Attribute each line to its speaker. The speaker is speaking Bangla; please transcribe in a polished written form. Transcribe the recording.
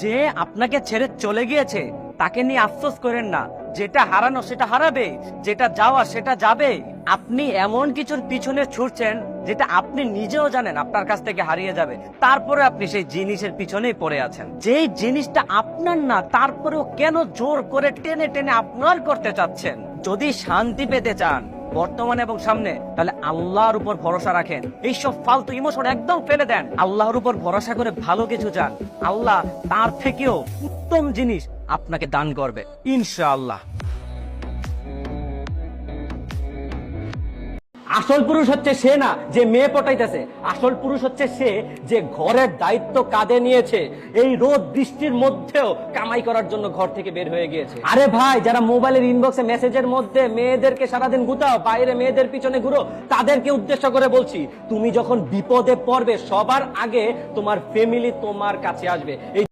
Speaker 1: যে আপনাকে ছেড়ে চলে গিয়েছে তাকে নিয়ে আফসোস করেন না। যেটা হারানো সেটা হারাবে, যেটা যাওয়া সেটা যাবে। আপনি এমন কিছুর পিছনে ছুটছেন যেটা আপনি নিজেও জানেন আপনার কাছ থেকে হারিয়ে যাবে, তারপরে আপনি সেই জিনিসের পিছনেই পড়ে আছেন। যেই জিনিসটা আপনার না, তারপরেও কেন জোর করে টেনে টেনে আপনার করতে চাচ্ছেন? যদি শান্তি পেতে চান বর্তমানে এবং সামনে, তাহলে আল্লাহর উপর ভরসা রাখেন। এইসব ফালতু ইমোশন একদম ফেলে দেন, আল্লাহর উপর ভরসা করে ভালো কিছু চান। আল্লাহ তার থেকেও উত্তম জিনিস আপনাকে দান করবে ইনশাআল্লাহ। আসল পুরুষ হচ্ছে সে না যে মেয়ে পটাইতেছে, আসল পুরুষ হচ্ছে সে যে ঘরের দায়িত্ব কাঁধে নিয়েছে, এই রোদ বৃষ্টির মধ্যেও কামাই করার জন্য ঘর থেকে বের হয়ে গিয়েছে। আরে ভাই, যারা মোবাইলের ইনবক্সে মেসেজের মধ্যে মেয়েদেরকে সারাদিন গুতাও, বাইরে মেয়েদের পিছনে ঘুরো, তাদেরকে উদ্দেশ্য করে বলছি, তুমি যখন বিপদে পড়বে সবার আগে তোমার ফ্যামিলি তোমার কাছে আসবে।